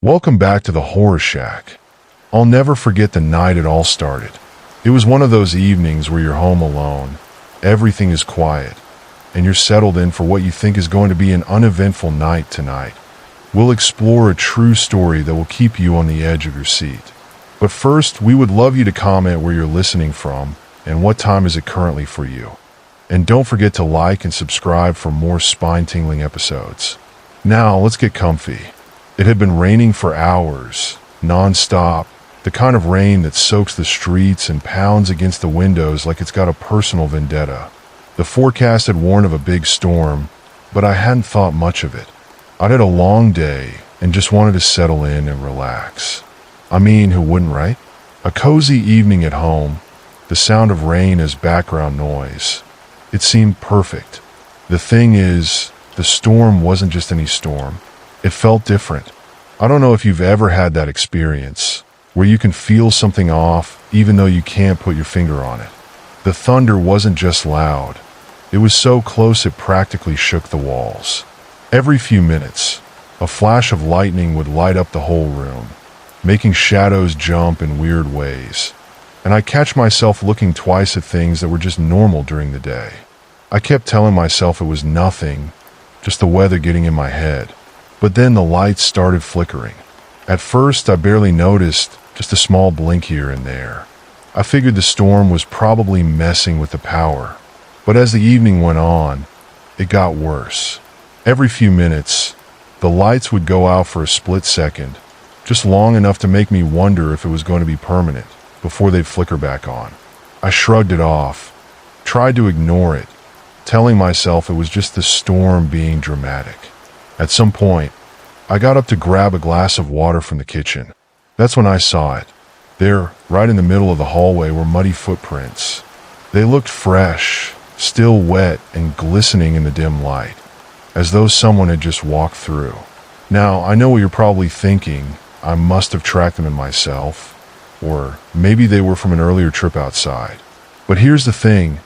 Welcome back to the Horror Shack. I'll never forget the night it all started. It was one of those evenings where you're home alone, everything is quiet, and you're settled in for what you think is going to be an uneventful night tonight. We'll explore a true story that will keep you on the edge of your seat. But first, we would love you to comment where you're listening from and what time is it currently for you. And don't forget to like and subscribe for more spine-tingling episodes. Now, let's get comfy. It had been raining for hours, non-stop, the kind of rain that soaks the streets and pounds against the windows like it's got a personal vendetta. The forecast had warned of a big storm, but I hadn't thought much of it. I'd had a long day and just wanted to settle in and relax. I mean, who wouldn't, right? A cozy evening at home, the sound of rain as background noise. It seemed perfect. The thing is, the storm wasn't just any storm. It felt different. I don't know if you've ever had that experience, where you can feel something off even though you can't put your finger on it. The thunder wasn't just loud. It was so close it practically shook the walls. Every few minutes, a flash of lightning would light up the whole room, making shadows jump in weird ways. And I catch myself looking twice at things that were just normal during the day. I kept telling myself it was nothing, just the weather getting in my head. But then the lights started flickering. At first, I barely noticed, just a small blink here and there. I figured the storm was probably messing with the power. But as the evening went on, it got worse. Every few minutes, the lights would go out for a split second, just long enough to make me wonder if it was going to be permanent, before they'd flicker back on. I shrugged it off, tried to ignore it, telling myself it was just the storm being dramatic. At some point, I got up to grab a glass of water from the kitchen. That's when I saw it. There, right in the middle of the hallway, were muddy footprints. They looked fresh, still wet and glistening in the dim light, as though someone had just walked through. Now, I know what you're probably thinking. I must have tracked them in myself, or maybe they were from an earlier trip outside. But here's the thing,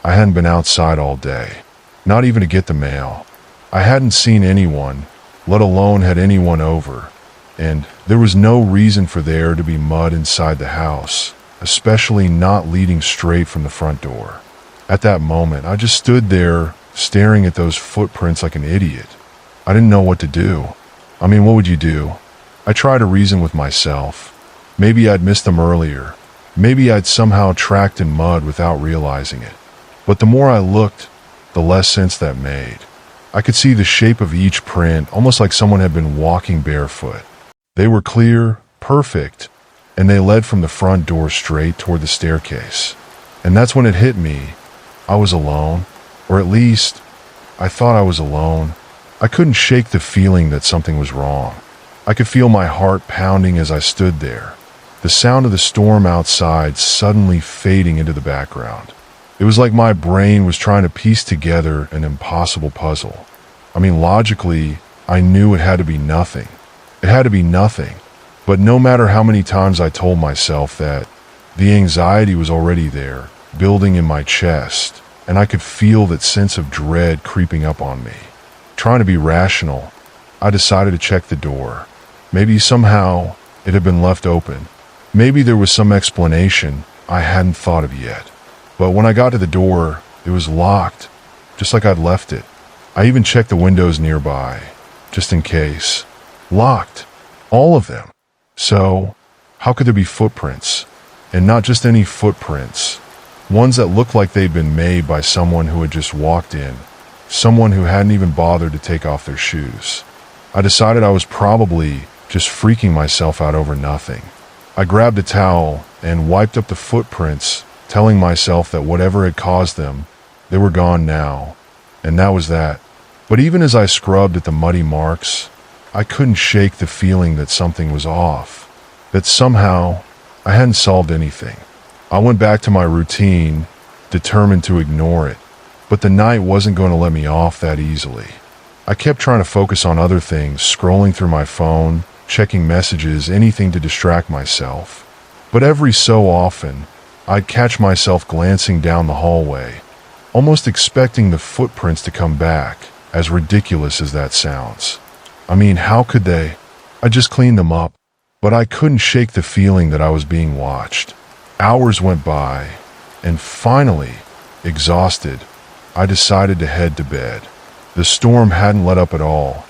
I hadn't been outside all day, not even to get the mail. I hadn't seen anyone, let alone had anyone over, and there was no reason for there to be mud inside the house, especially not leading straight from the front door. At that moment, I just stood there, staring at those footprints like an idiot. I didn't know what to do. I mean, what would you do? I tried to reason with myself. Maybe I'd missed them earlier. Maybe I'd somehow tracked in mud without realizing it. But the more I looked, the less sense that made. I could see the shape of each print, almost like someone had been walking barefoot. They were clear, perfect, and they led from the front door straight toward the staircase. And that's when it hit me. I was alone, or at least, I thought I was alone. I couldn't shake the feeling that something was wrong. I could feel my heart pounding as I stood there, the sound of the storm outside suddenly fading into the background. It was like my brain was trying to piece together an impossible puzzle. I mean, logically, I knew it had to be nothing. It had to be nothing. But no matter how many times I told myself that, the anxiety was already there, building in my chest, and I could feel that sense of dread creeping up on me. Trying to be rational, I decided to check the door. Maybe somehow it had been left open. Maybe there was some explanation I hadn't thought of yet. But when I got to the door, it was locked, just like I'd left it. I even checked the windows nearby, just in case. Locked. All of them. So, how could there be footprints? And not just any footprints. Ones that looked like they'd been made by someone who had just walked in. Someone who hadn't even bothered to take off their shoes. I decided I was probably just freaking myself out over nothing. I grabbed a towel and wiped up the footprints, telling myself that whatever had caused them, they were gone now. And that was that. But even as I scrubbed at the muddy marks, I couldn't shake the feeling that something was off. That somehow, I hadn't solved anything. I went back to my routine, determined to ignore it. But the night wasn't going to let me off that easily. I kept trying to focus on other things, scrolling through my phone, checking messages, anything to distract myself. But every so often, I'd catch myself glancing down the hallway, almost expecting the footprints to come back, as ridiculous as that sounds. I mean, how could they? I just cleaned them up, but I couldn't shake the feeling that I was being watched. Hours went by, and finally, exhausted, I decided to head to bed. The storm hadn't let up at all.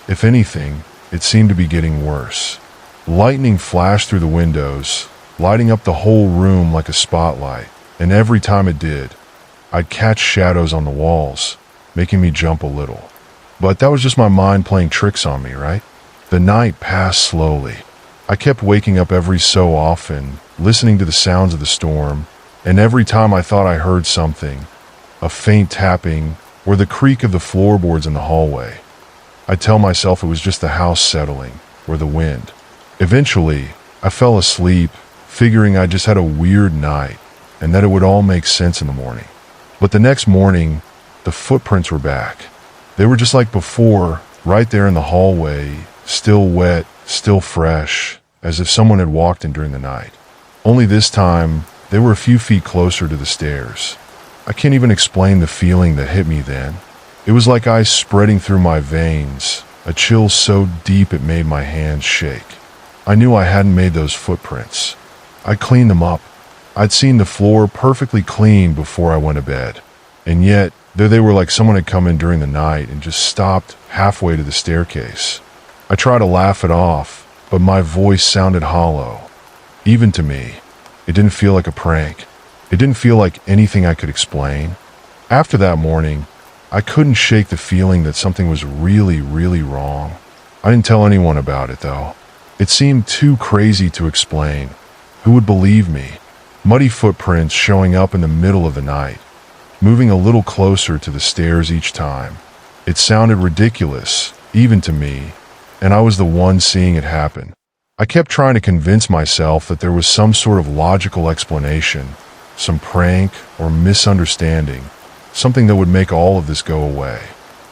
If anything, it seemed to be getting worse. Lightning flashed through the windows, lighting up the whole room like a spotlight, and every time it did, I'd catch shadows on the walls, making me jump a little. But that was just my mind playing tricks on me, right? The night passed slowly. I kept waking up every so often, listening to the sounds of the storm, and every time I thought I heard something, a faint tapping or the creak of the floorboards in the hallway, I'd tell myself it was just the house settling or the wind. Eventually, I fell asleep, figuring I just had a weird night and that it would all make sense in the morning. But the next morning, the footprints were back. They were just like before, right there in the hallway, still wet, still fresh, as if someone had walked in during the night. Only this time, they were a few feet closer to the stairs. I can't even explain the feeling that hit me then. It was like ice spreading through my veins, a chill so deep it made my hands shake. I knew I hadn't made those footprints. I cleaned them up. I'd seen the floor perfectly clean before I went to bed. And yet, there they were like someone had come in during the night and just stopped halfway to the staircase. I tried to laugh it off, but my voice sounded hollow. Even to me, it didn't feel like a prank. It didn't feel like anything I could explain. After that morning, I couldn't shake the feeling that something was really, really wrong. I didn't tell anyone about it, though. It seemed too crazy to explain. Who would believe me? Muddy footprints showing up in the middle of the night, moving a little closer to the stairs each time. It sounded ridiculous, even to me, and I was the one seeing it happen. I kept trying to convince myself that there was some sort of logical explanation, some prank or misunderstanding, something that would make all of this go away.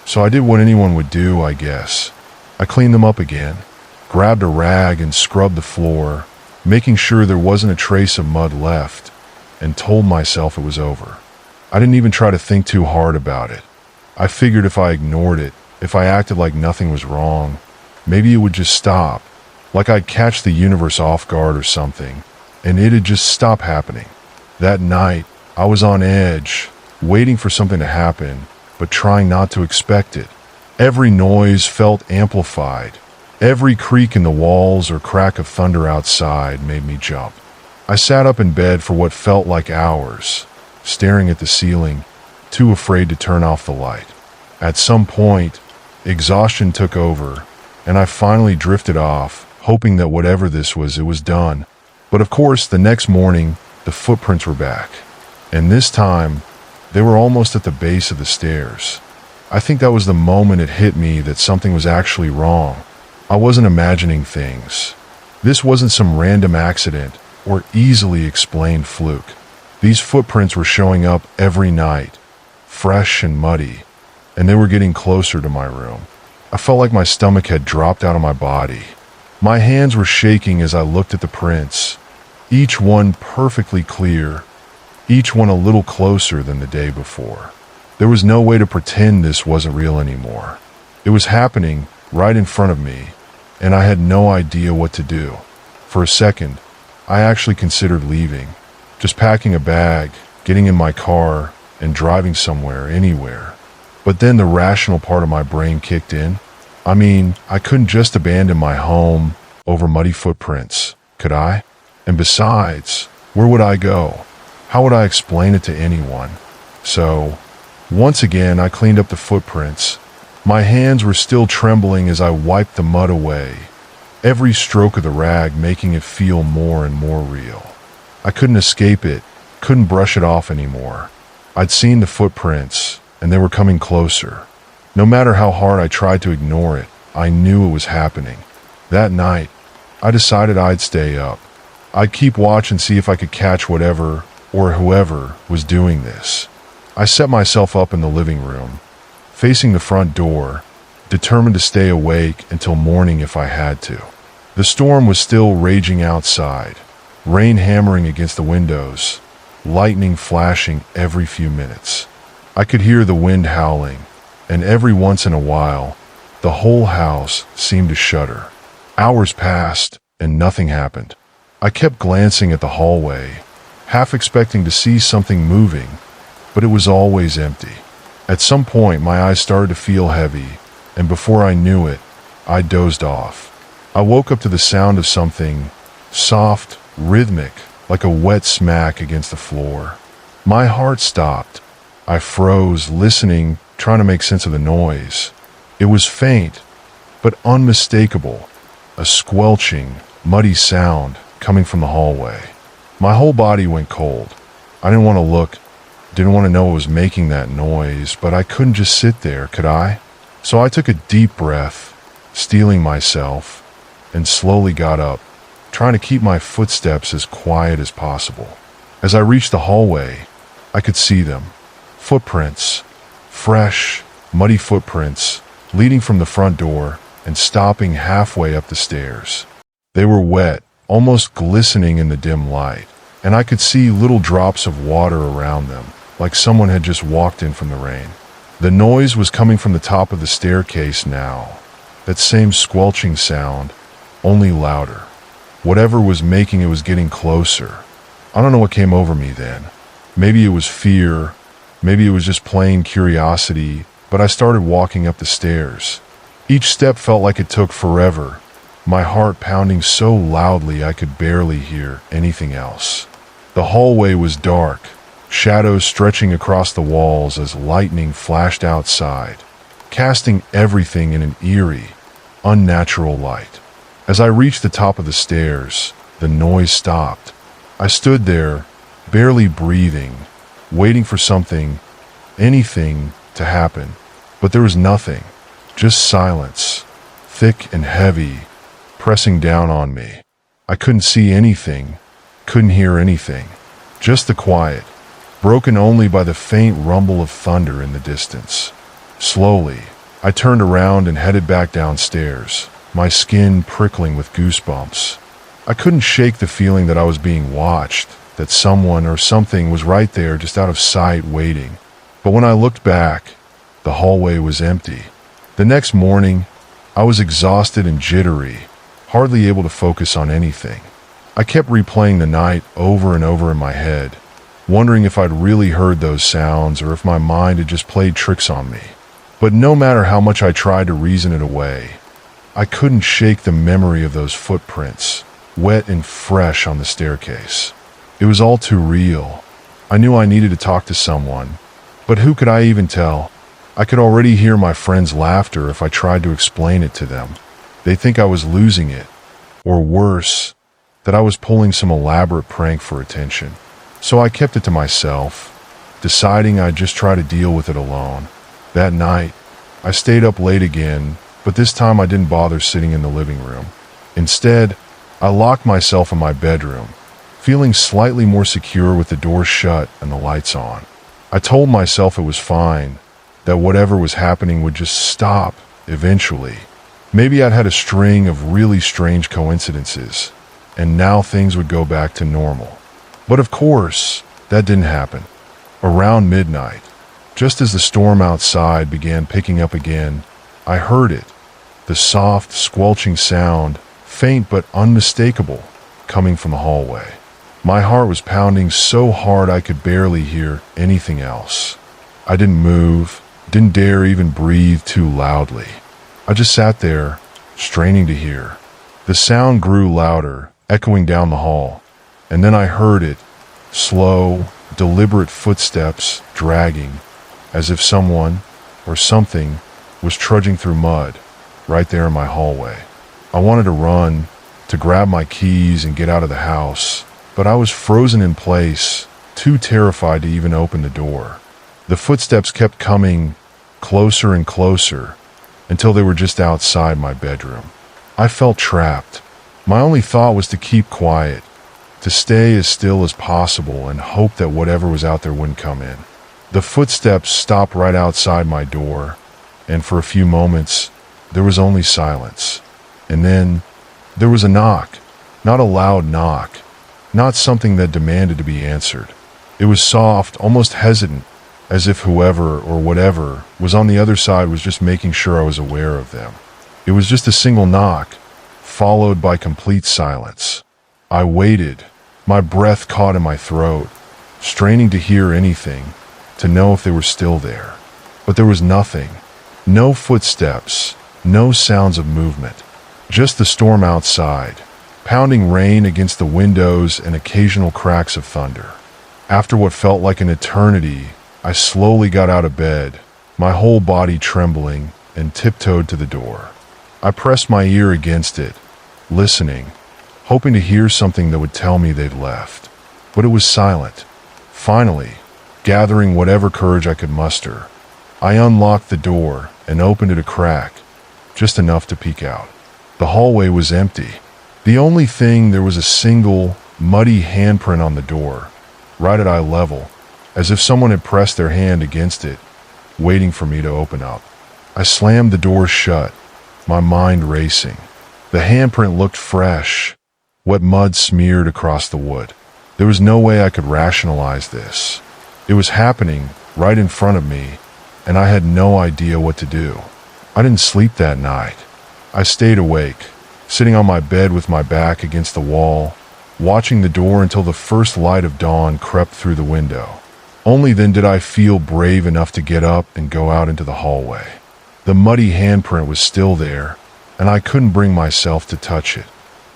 So I did what anyone would do, I guess. I cleaned them up again, grabbed a rag and scrubbed the floor, making sure there wasn't a trace of mud left, and told myself it was over. I didn't even try to think too hard about it. I figured if I ignored it, if I acted like nothing was wrong, maybe it would just stop, like I'd catch the universe off guard or something, and it'd just stop happening. That night, I was on edge, waiting for something to happen, but trying not to expect it. Every noise felt amplified. Every creak in the walls or crack of thunder outside made me jump. I sat up in bed for what felt like hours, staring at the ceiling, too afraid to turn off the light. At some point, exhaustion took over, and I finally drifted off, hoping that whatever this was, it was done. But of course, the next morning, the footprints were back. And this time, they were almost at the base of the stairs. I think that was the moment it hit me that something was actually wrong. I wasn't imagining things. This wasn't some random accident or easily explained fluke. These footprints were showing up every night, fresh and muddy, and they were getting closer to my room. I felt like my stomach had dropped out of my body. My hands were shaking as I looked at the prints, each one perfectly clear, each one a little closer than the day before. There was no way to pretend this wasn't real anymore. It was happening right in front of me, and I had no idea what to do. For a second, I actually considered leaving, just packing a bag, getting in my car, and driving somewhere, anywhere. But then the rational part of my brain kicked in. I mean, I couldn't just abandon my home over muddy footprints, could I? And besides, where would I go? How would I explain it to anyone? So, once again, I cleaned up the footprints. My hands were still trembling as I wiped the mud away, every stroke of the rag making it feel more and more real. I couldn't escape it, couldn't brush it off anymore. I'd seen the footprints, and they were coming closer. No matter how hard I tried to ignore it, I knew it was happening. That night, I decided I'd stay up. I'd keep watch and see if I could catch whatever or whoever was doing this. I set myself up in the living room, facing the front door, determined to stay awake until morning if I had to. The storm was still raging outside, rain hammering against the windows, lightning flashing every few minutes. I could hear the wind howling, and every once in a while, the whole house seemed to shudder. Hours passed, and nothing happened. I kept glancing at the hallway, half expecting to see something moving, but it was always empty. At some point, my eyes started to feel heavy, and before I knew it, I dozed off. I woke up to the sound of something soft, rhythmic, like a wet smack against the floor. My heart stopped. I froze, listening, trying to make sense of the noise. It was faint, but unmistakable, a squelching, muddy sound coming from the hallway. My whole body went cold. I didn't want to look, didn't want to know what was making that noise, but I couldn't just sit there, could I? So I took a deep breath, steeling myself, and slowly got up, trying to keep my footsteps as quiet as possible. As I reached the hallway, I could see them. Footprints, fresh, muddy footprints, leading from the front door and stopping halfway up the stairs. They were wet, almost glistening in the dim light, and I could see little drops of water around them, like someone had just walked in from the rain. The noise was coming from the top of the staircase now, that same squelching sound, only louder. Whatever was making it was getting closer. I don't know what came over me then. Maybe it was fear, maybe it was just plain curiosity, but I started walking up the stairs. Each step felt like it took forever, my heart pounding so loudly I could barely hear anything else. The hallway was dark, shadows stretching across the walls as lightning flashed outside, casting everything in an eerie, unnatural light. As I reached the top of the stairs, the noise stopped. I stood there, barely breathing, waiting for something, anything, to happen. But there was nothing, just silence, thick and heavy, pressing down on me. I couldn't see anything, couldn't hear anything, just the quiet, broken only by the faint rumble of thunder in the distance. Slowly, I turned around and headed back downstairs, my skin prickling with goosebumps. I couldn't shake the feeling that I was being watched, that someone or something was right there just out of sight waiting. But when I looked back, the hallway was empty. The next morning, I was exhausted and jittery, hardly able to focus on anything. I kept replaying the night over and over in my head, wondering if I'd really heard those sounds or if my mind had just played tricks on me. But no matter how much I tried to reason it away, I couldn't shake the memory of those footprints, wet and fresh on the staircase. It was all too real. I knew I needed to talk to someone, but who could I even tell? I could already hear my friends' laughter if I tried to explain it to them. They'd think I was losing it, or worse, that I was pulling some elaborate prank for attention. So I kept it to myself, deciding I'd just try to deal with it alone. That night, I stayed up late again, but this time I didn't bother sitting in the living room. Instead, I locked myself in my bedroom, feeling slightly more secure with the door shut and the lights on. I told myself it was fine, that whatever was happening would just stop eventually. Maybe I'd had a string of really strange coincidences, and now things would go back to normal. But of course, that didn't happen. Around midnight, just as the storm outside began picking up again, I heard it, the soft, squelching sound, faint but unmistakable, coming from the hallway. My heart was pounding so hard I could barely hear anything else. I didn't move, didn't dare even breathe too loudly. I just sat there, straining to hear. The sound grew louder, echoing down the hall, and then I heard it, slow, deliberate footsteps dragging, as if someone or something was trudging through mud right there in my hallway. I wanted to run, to grab my keys and get out of the house, but I was frozen in place, too terrified to even open the door. The footsteps kept coming closer and closer until they were just outside my bedroom. I felt trapped. My only thought was to keep quiet, to stay as still as possible and hope that whatever was out there wouldn't come in. The footsteps stopped right outside my door, and for a few moments, there was only silence. And then, there was a knock. Not a loud knock, not something that demanded to be answered. It was soft, almost hesitant, as if whoever or whatever was on the other side was just making sure I was aware of them. It was just a single knock, followed by complete silence. I waited, my breath caught in my throat, straining to hear anything, to know if they were still there. But there was nothing. No footsteps, no sounds of movement. Just the storm outside, pounding rain against the windows and occasional cracks of thunder. After what felt like an eternity, I slowly got out of bed, my whole body trembling, and tiptoed to the door. I pressed my ear against it, listening, hoping to hear something that would tell me they'd left. But it was silent. Finally, gathering whatever courage I could muster, I unlocked the door and opened it a crack, just enough to peek out. The hallway was empty. The only thing, there was a single, muddy handprint on the door, right at eye level, as if someone had pressed their hand against it, waiting for me to open up. I slammed the door shut, my mind racing. The handprint looked fresh, wet mud smeared across the wood. There was no way I could rationalize this. It was happening right in front of me, and I had no idea what to do. I didn't sleep that night. I stayed awake, sitting on my bed with my back against the wall, watching the door until the first light of dawn crept through the window. Only then did I feel brave enough to get up and go out into the hallway. The muddy handprint was still there, and I couldn't bring myself to touch it.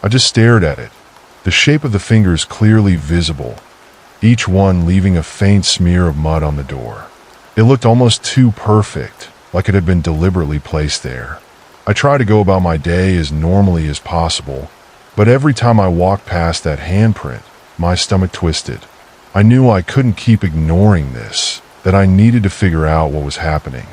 I just stared at it, the shape of the fingers clearly visible, each one leaving a faint smear of mud on the door. It looked almost too perfect, like it had been deliberately placed there. I tried to go about my day as normally as possible, but every time I walked past that handprint, my stomach twisted. I knew I couldn't keep ignoring this, that I needed to figure out what was happening.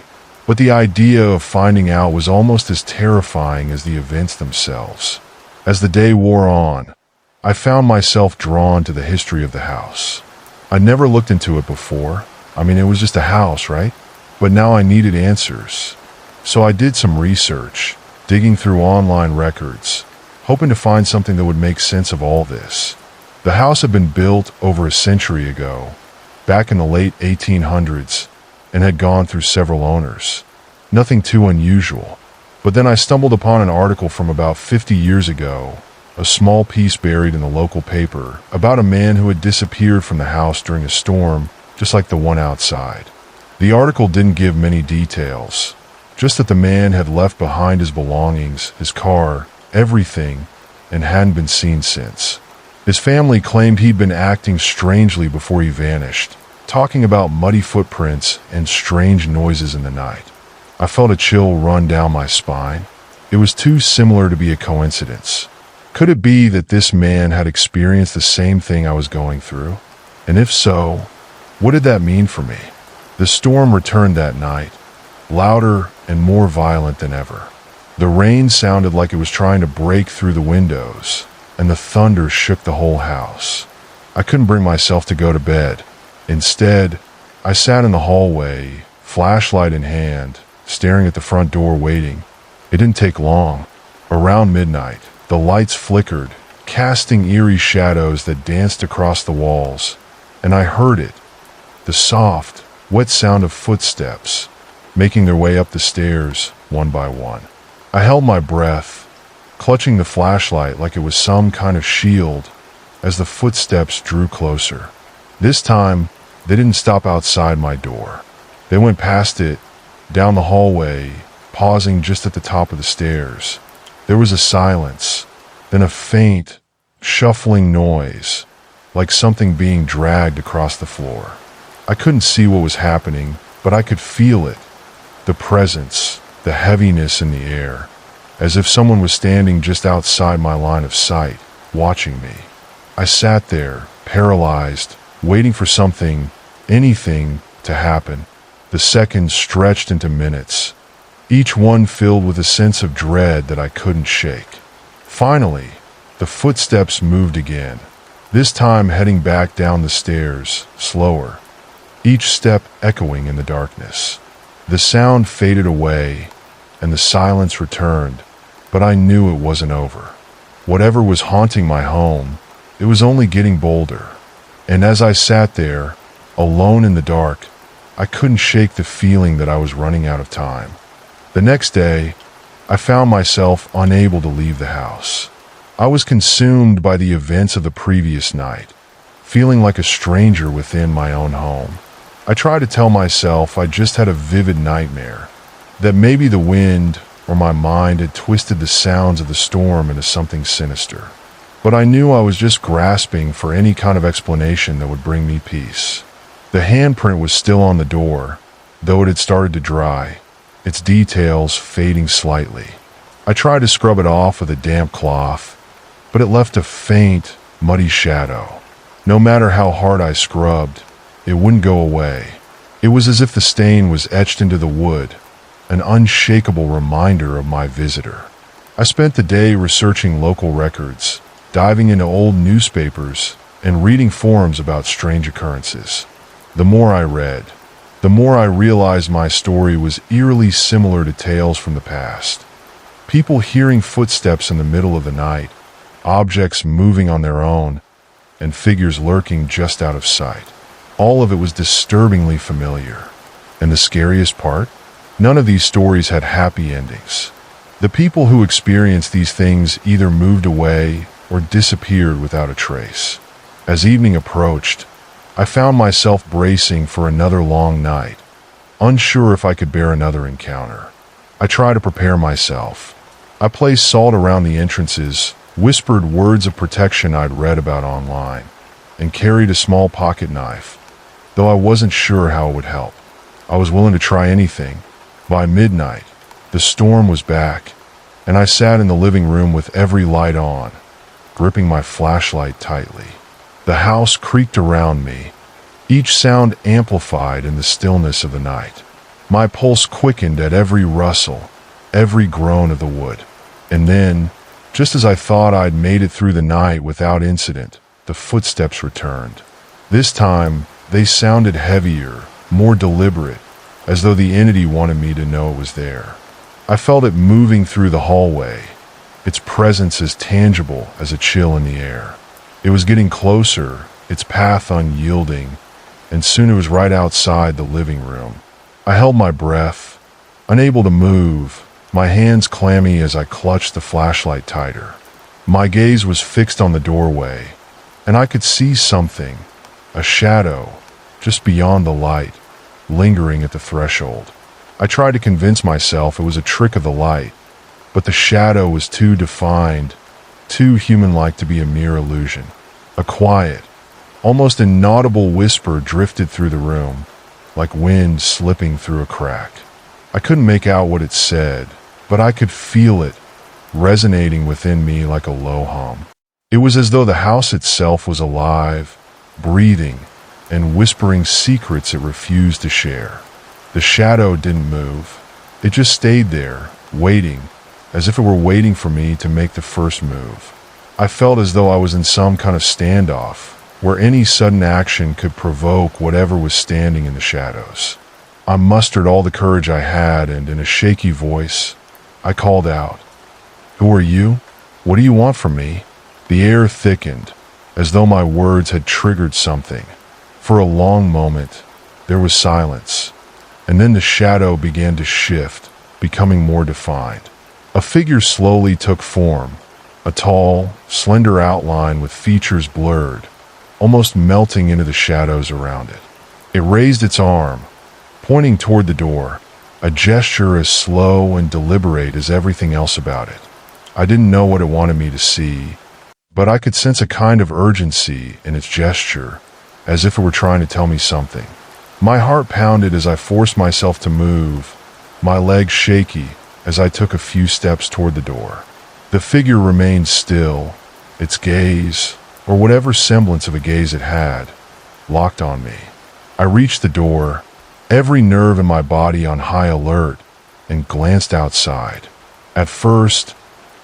But the idea of finding out was almost as terrifying as the events themselves. As the day wore on, I found myself drawn to the history of the house. I'd never looked into it before. It was just a house, right? But now I needed answers. So I did some research, digging through online records, hoping to find something that would make sense of all this. The house had been built over a century ago, back in the late 1800s, and had gone through several owners. Nothing too unusual. But then I stumbled upon an article from about 50 years ago, a small piece buried in the local paper, about a man who had disappeared from the house during a storm, just like the one outside. The article didn't give many details, just that the man had left behind his belongings, his car, everything, and hadn't been seen since. His family claimed he'd been acting strangely before he vanished, talking about muddy footprints and strange noises in the night. I felt a chill run down my spine. It was too similar to be a coincidence. Could it be that this man had experienced the same thing I was going through? And if so, what did that mean for me? The storm returned that night, louder and more violent than ever. The rain sounded like it was trying to break through the windows, and the thunder shook the whole house. I couldn't bring myself to go to bed. Instead, I sat in the hallway, flashlight in hand, staring at the front door waiting. It didn't take long. Around midnight, the lights flickered, casting eerie shadows that danced across the walls, and I heard it, the soft, wet sound of footsteps, making their way up the stairs, one by one. I held my breath, clutching the flashlight like it was some kind of shield, as the footsteps drew closer. This time, they didn't stop outside my door. They went past it, down the hallway, pausing just at the top of the stairs. There was a silence, then a faint, shuffling noise, like something being dragged across the floor. I couldn't see what was happening, but I could feel it. The presence, the heaviness in the air, as if someone was standing just outside my line of sight, watching me. I sat there, paralyzed, waiting for something, anything, to happen. The seconds stretched into minutes, each one filled with a sense of dread that I couldn't shake. Finally, the footsteps moved again, this time heading back down the stairs, slower, each step echoing in the darkness. The sound faded away, and the silence returned, but I knew it wasn't over. Whatever was haunting my home, it was only getting bolder. And as I sat there, alone in the dark, I couldn't shake the feeling that I was running out of time. The next day, I found myself unable to leave the house. I was consumed by the events of the previous night, feeling like a stranger within my own home. I tried to tell myself I just had a vivid nightmare, that maybe the wind or my mind had twisted the sounds of the storm into something sinister. But I knew I was just grasping for any kind of explanation that would bring me peace. The handprint was still on the door, though it had started to dry, its details fading slightly. I tried to scrub it off with a damp cloth, but it left a faint, muddy shadow. No matter how hard I scrubbed, it wouldn't go away. It was as if the stain was etched into the wood, an unshakable reminder of my visitor. I spent the day researching local records, diving into old newspapers, and reading forums about strange occurrences. The more I read, the more I realized my story was eerily similar to tales from the past. People hearing footsteps in the middle of the night, objects moving on their own, and figures lurking just out of sight. All of it was disturbingly familiar. And the scariest part? None of these stories had happy endings. The people who experienced these things either moved away or disappeared without a trace. As evening approached, I found myself bracing for another long night, unsure if I could bear another encounter. I tried to prepare myself. I placed salt around the entrances, whispered words of protection I'd read about online, and carried a small pocket knife, though I wasn't sure how it would help. I was willing to try anything. By midnight, the storm was back, and I sat in the living room with every light on, gripping my flashlight tightly. The house creaked around me, each sound amplified in the stillness of the night. My pulse quickened at every rustle, every groan of the wood. And then, just as I thought I'd made it through the night without incident, the footsteps returned. This time, they sounded heavier, more deliberate, as though the entity wanted me to know it was there. I felt it moving through the hallway, its presence as tangible as a chill in the air. It was getting closer, its path unyielding, and soon it was right outside the living room. I held my breath, unable to move, my hands clammy as I clutched the flashlight tighter. My gaze was fixed on the doorway, and I could see something, a shadow, just beyond the light, lingering at the threshold. I tried to convince myself it was a trick of the light, but the shadow was too defined, too human-like to be a mere illusion. A quiet, almost inaudible whisper drifted through the room, like wind slipping through a crack. I couldn't make out what it said, but I could feel it, resonating within me like a low hum. It was as though the house itself was alive, breathing, and whispering secrets it refused to share. The shadow didn't move. It just stayed there, waiting, as if it were waiting for me to make the first move. I felt as though I was in some kind of standoff, where any sudden action could provoke whatever was standing in the shadows. I mustered all the courage I had, and in a shaky voice, I called out, "Who are you? What do you want from me?" The air thickened, as though my words had triggered something. For a long moment, there was silence, and then the shadow began to shift, becoming more defined. A figure slowly took form, a tall, slender outline with features blurred, almost melting into the shadows around it. It raised its arm, pointing toward the door, a gesture as slow and deliberate as everything else about it. I didn't know what it wanted me to see, but I could sense a kind of urgency in its gesture, as if it were trying to tell me something. My heart pounded as I forced myself to move, my legs shaky as I took a few steps toward the door. The figure remained still, its gaze, or whatever semblance of a gaze it had, locked on me. I reached the door, every nerve in my body on high alert, and glanced outside. At first,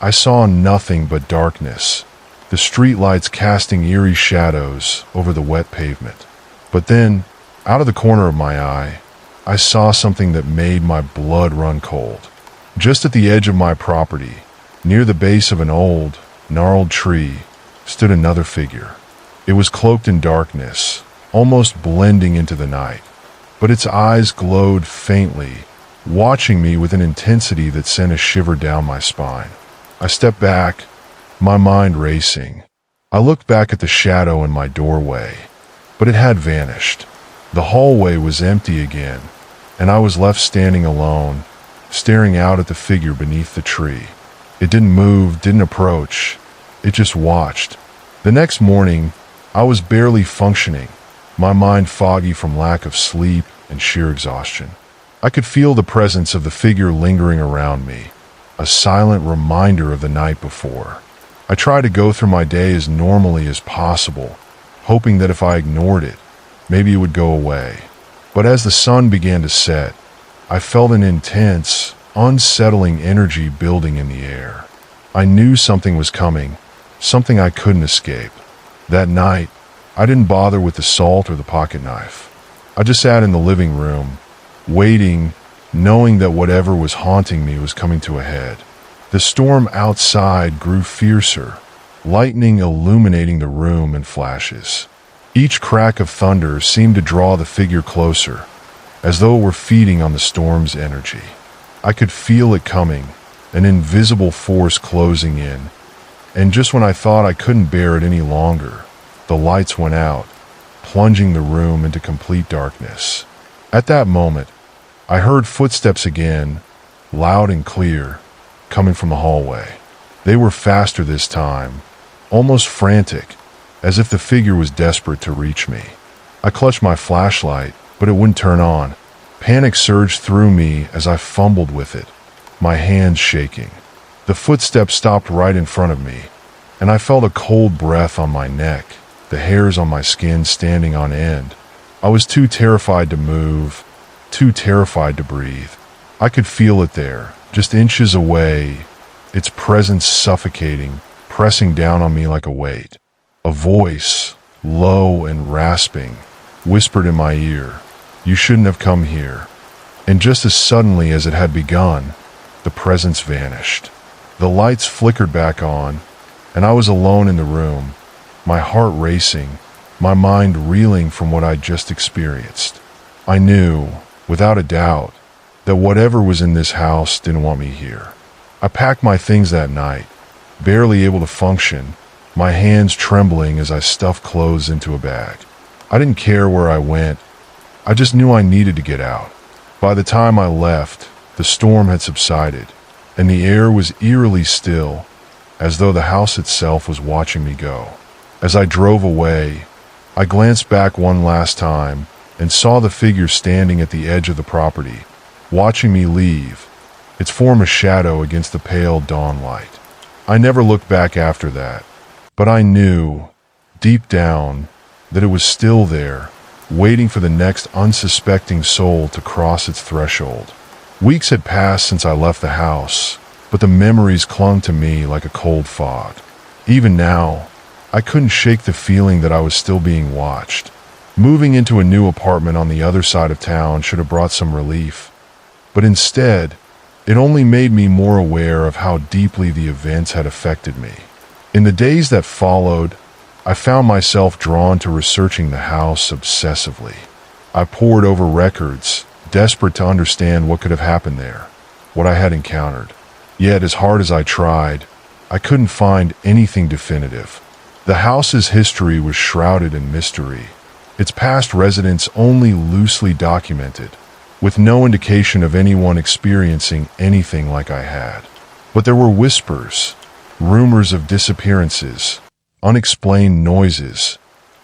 I saw nothing but darkness, the streetlights casting eerie shadows over the wet pavement. But then, out of the corner of my eye, I saw something that made my blood run cold. Just at the edge of my property, near the base of an old, gnarled tree, stood another figure. It was cloaked in darkness, almost blending into the night, but its eyes glowed faintly, watching me with an intensity that sent a shiver down my spine. I stepped back, my mind racing. I looked back at the shadow in my doorway, but it had vanished. The hallway was empty again, and I was left standing alone, staring out at the figure beneath the tree. It didn't move, didn't approach. It just watched. The next morning, I was barely functioning, my mind foggy from lack of sleep and sheer exhaustion. I could feel the presence of the figure lingering around me, a silent reminder of the night before. I tried to go through my day as normally as possible, hoping that if I ignored it, maybe it would go away. But as the sun began to set, I felt an intense, unsettling energy building in the air. I knew something was coming, something I couldn't escape. That night, I didn't bother with the salt or the pocket knife. I just sat in the living room, waiting, knowing that whatever was haunting me was coming to a head. The storm outside grew fiercer, lightning illuminating the room in flashes. Each crack of thunder seemed to draw the figure closer, as though it were feeding on the storm's energy. I could feel it coming, an invisible force closing in, and just when I thought I couldn't bear it any longer, the lights went out, plunging the room into complete darkness. At that moment, I heard footsteps again, loud and clear, coming from the hallway. They were faster this time, almost frantic, as if the figure was desperate to reach me. I clutched my flashlight, but it wouldn't turn on. Panic surged through me as I fumbled with it, my hands shaking. The footsteps stopped right in front of me, and I felt a cold breath on my neck, the hairs on my skin standing on end. I was too terrified to move, too terrified to breathe. I could feel it there, just inches away, its presence suffocating, pressing down on me like a weight. A voice, low and rasping, whispered in my ear, "You shouldn't have come here." And just as suddenly as it had begun, the presence vanished. The lights flickered back on, and I was alone in the room, my heart racing, my mind reeling from what I'd just experienced. I knew, without a doubt, that whatever was in this house didn't want me here. I packed my things that night, barely able to function, my hands trembling as I stuffed clothes into a bag. I didn't care where I went, I just knew I needed to get out. By the time I left, the storm had subsided, and the air was eerily still, as though the house itself was watching me go. As I drove away, I glanced back one last time and saw the figure standing at the edge of the property, watching me leave, its form a shadow against the pale dawn light. I never looked back after that, but I knew, deep down, that it was still there, waiting for the next unsuspecting soul to cross its threshold. Weeks had passed since I left the house, but the memories clung to me like a cold fog. Even now, I couldn't shake the feeling that I was still being watched. Moving into a new apartment on the other side of town should have brought some relief, but instead, it only made me more aware of how deeply the events had affected me. In the days that followed, I found myself drawn to researching the house obsessively. I pored over records, desperate to understand what could have happened there, what I had encountered. Yet, as hard as I tried, I couldn't find anything definitive. The house's history was shrouded in mystery, its past residents only loosely documented, with no indication of anyone experiencing anything like I had. But there were whispers, rumors of disappearances, unexplained noises,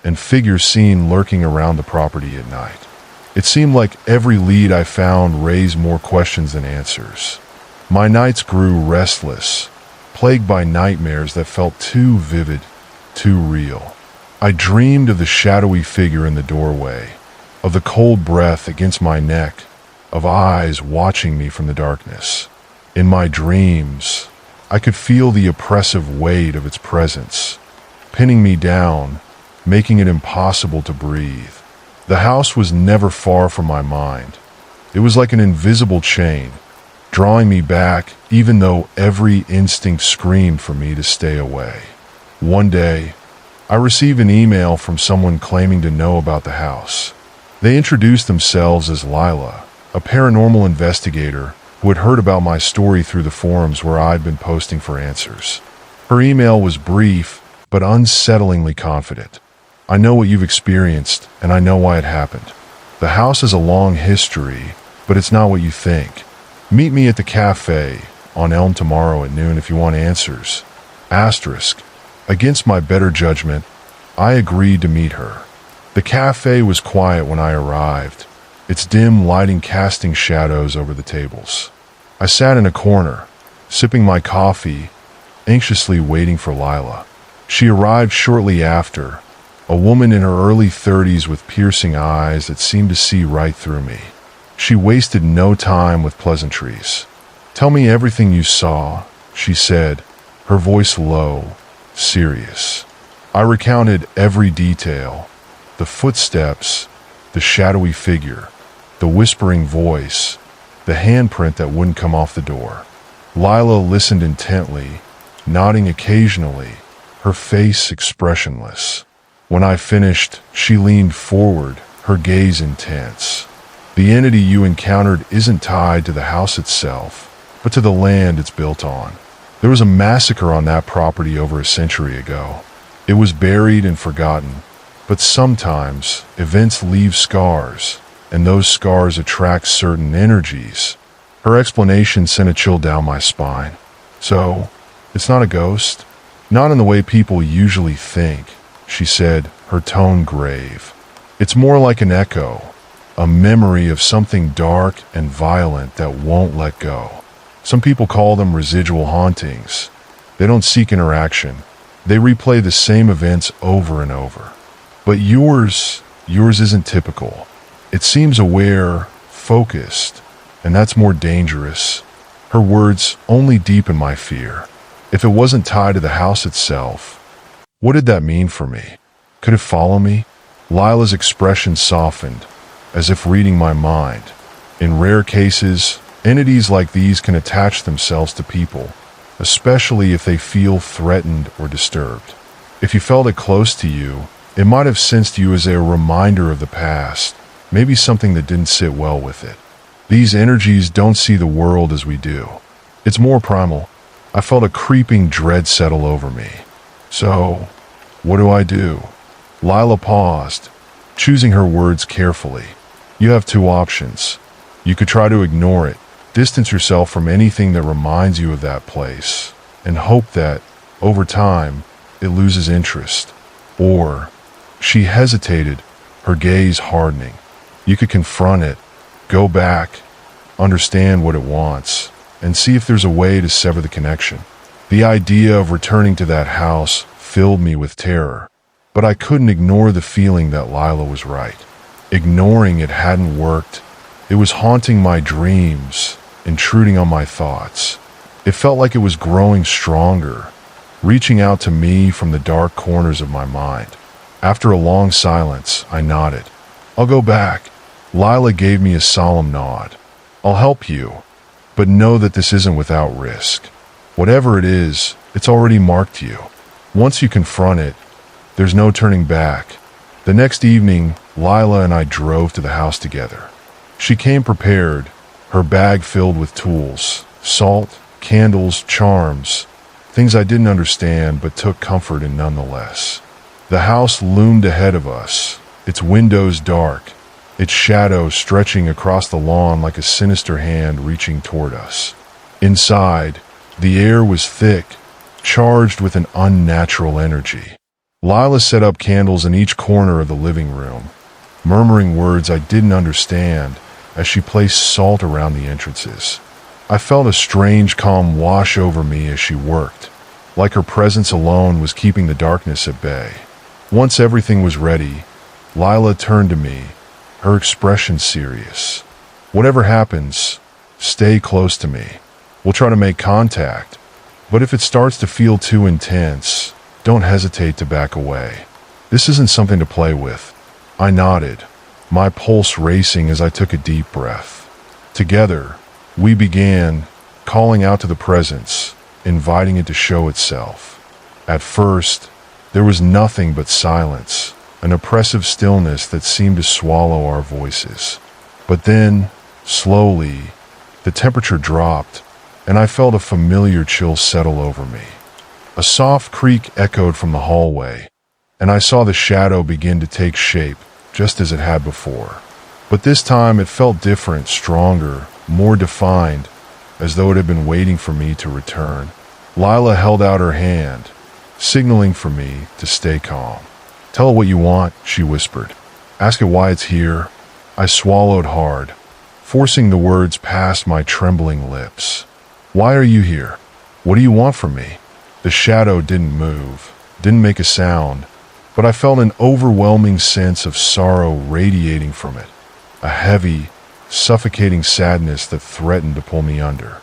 and figures seen lurking around the property at night. It seemed like every lead I found raised more questions than answers. My nights grew restless, plagued by nightmares that felt too vivid, too real. I dreamed of the shadowy figure in the doorway, of the cold breath against my neck, of eyes watching me from the darkness. In my dreams, I could feel the oppressive weight of its presence, pinning me down, making it impossible to breathe. The house was never far from my mind. It was like an invisible chain, drawing me back even though every instinct screamed for me to stay away. One day, I received an email from someone claiming to know about the house. They introduced themselves as Lila, a paranormal investigator who had heard about my story through the forums where I'd been posting for answers. Her email was brief, but unsettlingly confident. I know what you've experienced, and I know why it happened. The house has a long history, but it's not what you think. Meet me at the cafe on Elm tomorrow at noon if you want answers. Asterisk. Against my better judgment, I agreed to meet her. The cafe was quiet when I arrived, its dim lighting casting shadows over the tables. I sat in a corner, sipping my coffee, anxiously waiting for Lila. She arrived shortly after, a woman in her early 30s with piercing eyes that seemed to see right through me. She wasted no time with pleasantries. "Tell me everything you saw," she said, her voice low, serious. I recounted every detail: the footsteps, the shadowy figure, the whispering voice, the handprint that wouldn't come off the door. Lila listened intently, nodding occasionally, her face expressionless. When I finished, she leaned forward, her gaze intense. "The entity you encountered isn't tied to the house itself, but to the land it's built on. There was a massacre on that property over a century ago. It was buried and forgotten, but sometimes events leave scars, and those scars attract certain energies." Her explanation sent a chill down my spine. "So, it's not a ghost? Not in the way people usually think," she said, her tone grave. "It's more like an echo, a memory of something dark and violent that won't let go. Some people call them residual hauntings. They don't seek interaction. They replay the same events over and over. But yours isn't typical. It seems aware, focused, and that's more dangerous." Her words only deepened my fear. If it wasn't tied to the house itself, what did that mean for me? Could it follow me? Lila's expression softened, as if reading my mind. In rare cases, entities like these can attach themselves to people, especially if they feel threatened or disturbed. If you felt it close to you, it might have sensed you as a reminder of the past, maybe something that didn't sit well with it. These energies don't see the world as we do. It's more primal. I felt a creeping dread settle over me. "So, what do I do?" Lila paused, choosing her words carefully. "You have two options. You could try to ignore it, distance yourself from anything that reminds you of that place, and hope that, over time, it loses interest. Or," she hesitated, her gaze hardening, "you could confront it, go back, understand what it wants, and see if there's a way to sever the connection." The idea of returning to that house filled me with terror, but I couldn't ignore the feeling that Lila was right. Ignoring it hadn't worked. It was haunting my dreams, intruding on my thoughts. It felt like it was growing stronger, reaching out to me from the dark corners of my mind. After a long silence, I nodded. "I'll go back." Lila gave me a solemn nod. "I'll help you, but know that this isn't without risk. Whatever it is, it's already marked you. Once you confront it, there's no turning back." The next evening, Lila and I drove to the house together. She came prepared, her bag filled with tools, salt, candles, charms, things I didn't understand but took comfort in nonetheless. The house loomed ahead of us, its windows dark, its shadow stretching across the lawn like a sinister hand reaching toward us. Inside, the air was thick, charged with an unnatural energy. Lila set up candles in each corner of the living room, murmuring words I didn't understand as she placed salt around the entrances. I felt a strange calm wash over me as she worked, like her presence alone was keeping the darkness at bay. Once everything was ready, Lila turned to me, her expression serious. "Whatever happens, stay close to me. We'll try to make contact, but if it starts to feel too intense, don't hesitate to back away. This isn't something to play with." I nodded, my pulse racing as I took a deep breath. Together, we began calling out to the presence, inviting it to show itself. At first, there was nothing but silence, an oppressive stillness that seemed to swallow our voices. But then, Slowly, the temperature dropped, and I felt a familiar chill settle over me. A soft creak echoed from the hallway, and I saw the shadow begin to take shape, just as it had before. But this time it felt different, stronger, more defined, as though it had been waiting for me to return. Lila held out her hand, signaling for me to stay calm. "Tell it what you want," she whispered. "Ask it why it's here." I swallowed hard, forcing the words past my trembling lips. "Why are you here? What do you want from me?" The shadow didn't move, didn't make a sound, but I felt an overwhelming sense of sorrow radiating from it, a heavy, suffocating sadness that threatened to pull me under.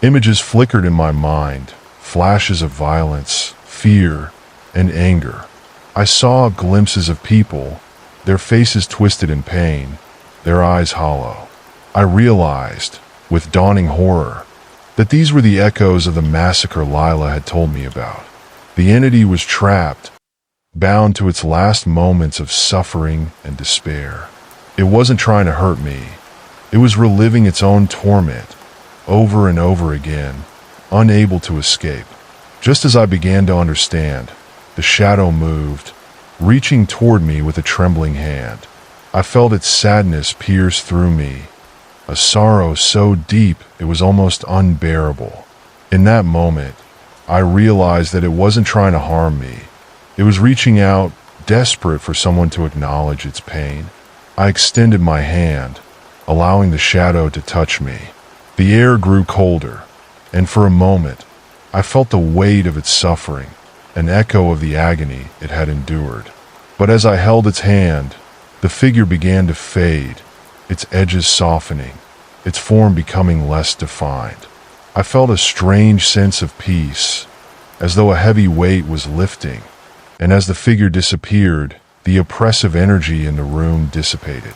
Images flickered in my mind, flashes of violence, fear, and anger. I saw glimpses of people, their faces twisted in pain, their eyes hollow. I realized, with dawning horror, that these were the echoes of the massacre Lila had told me about. The entity was trapped, bound to its last moments of suffering and despair. It wasn't trying to hurt me. It was reliving its own torment, over and over again, unable to escape. Just as I began to understand, the shadow moved, reaching toward me with a trembling hand. I felt its sadness pierce through me, a sorrow so deep it was almost unbearable. In that moment, I realized that it wasn't trying to harm me. It was reaching out, desperate for someone to acknowledge its pain. I extended my hand, allowing the shadow to touch me. The air grew colder, and for a moment, I felt the weight of its suffering, an echo of the agony it had endured. But as I held its hand, the figure began to fade, its edges softening, its form becoming less defined. I felt a strange sense of peace, as though a heavy weight was lifting, and as the figure disappeared, the oppressive energy in the room dissipated.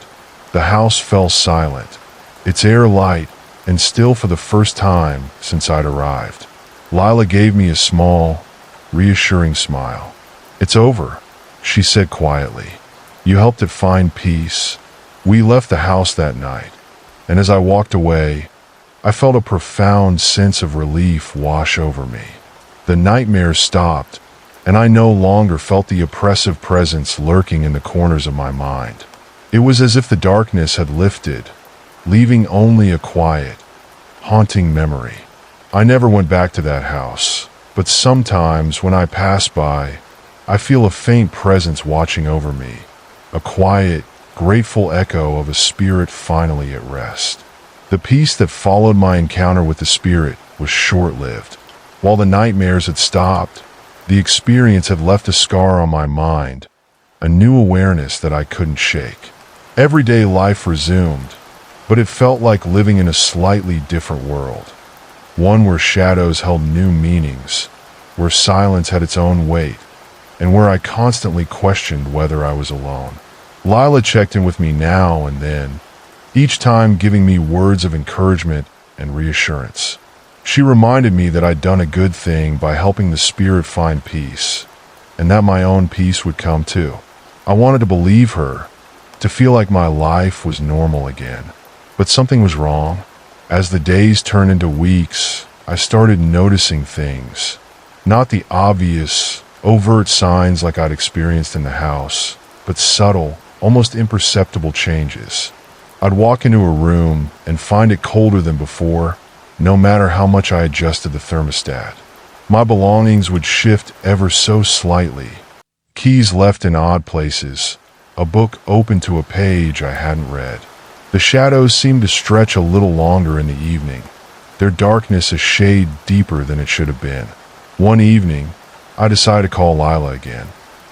The house fell silent, its air light and still for the first time since I'd arrived. Lila gave me a small, reassuring smile. "It's over," she said quietly. "You helped it find peace." We left the house that night, and as I walked away, I felt a profound sense of relief wash over me. The nightmares stopped, and I no longer felt the oppressive presence lurking in the corners of my mind. It was as if the darkness had lifted, leaving only a quiet, haunting memory. I never went back to that house, but sometimes when I pass by, I feel a faint presence watching over me, a quiet, grateful echo of a spirit finally at rest. The peace that followed my encounter with the spirit was short-lived. While the nightmares had stopped, the experience had left a scar on my mind, a new awareness that I couldn't shake. Everyday life resumed, but it felt like living in a slightly different world. One where shadows held new meanings, where silence had its own weight, and where I constantly questioned whether I was alone. Lila checked in with me now and then, each time giving me words of encouragement and reassurance. She reminded me that I'd done a good thing by helping the spirit find peace, and that my own peace would come too. I wanted to believe her, to feel like my life was normal again. But something was wrong. As the days turned into weeks, I started noticing things. Not the obvious, overt signs like I'd experienced in the house, but subtle, almost imperceptible changes. I'd walk into a room and find it colder than before, no matter how much I adjusted the thermostat. My belongings would shift ever so slightly. Keys left in odd places, a book open to a page I hadn't read. The shadows seemed to stretch a little longer in the evening, their darkness a shade deeper than it should have been. One evening, I decided to call Lila again.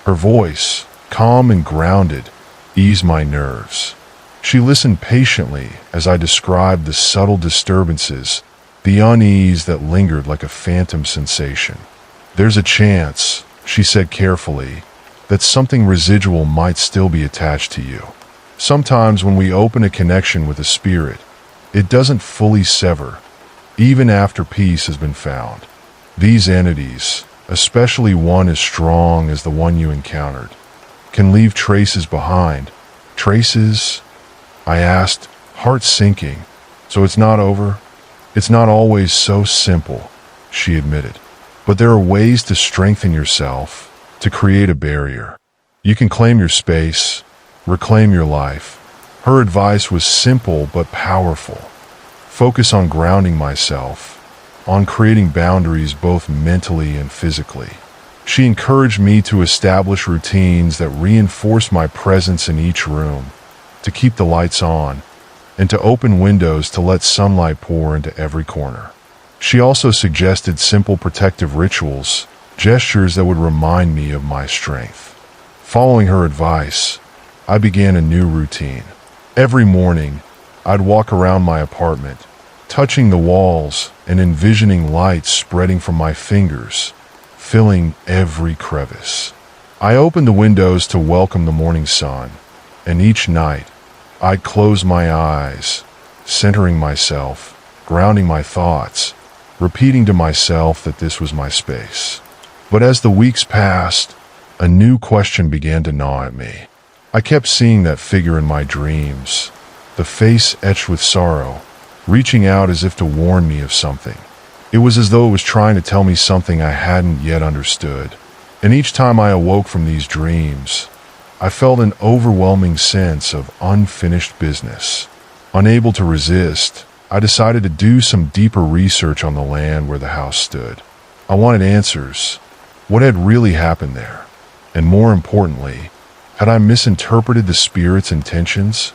Her voice, calm and grounded, eased my nerves. She listened patiently as I described the subtle disturbances, the unease that lingered like a phantom sensation. "There's a chance," she said carefully, "that something residual might still be attached to you. Sometimes when we open a connection with a spirit, it doesn't fully sever, even after peace has been found. These entities, especially one as strong as the one you encountered, can leave traces behind." "Traces?" I asked, heart sinking. So it's not over? It's not always so simple, she admitted. But there are ways to strengthen yourself, to create a barrier. You can claim your space, reclaim your life. Her advice was simple but powerful. Focus on grounding myself, on creating boundaries both mentally and physically. She encouraged me to establish routines that reinforce my presence in each room, to keep the lights on, and to open windows to let sunlight pour into every corner. She also suggested simple protective rituals, gestures that would remind me of my strength. Following her advice, I began a new routine. Every morning, I'd walk around my apartment, touching the walls and envisioning lights spreading from my fingers, filling every crevice. I opened the windows to welcome the morning sun, and each night, I'd close my eyes, centering myself, grounding my thoughts, repeating to myself that this was my space. But as the weeks passed, a new question began to gnaw at me. I kept seeing that figure in my dreams, the face etched with sorrow, reaching out as if to warn me of something. It was as though it was trying to tell me something I hadn't yet understood. And each time I awoke from these dreams, I felt an overwhelming sense of unfinished business. Unable to resist, I decided to do some deeper research on the land where the house stood. I wanted answers. What had really happened there? And more importantly, had I misinterpreted the spirit's intentions?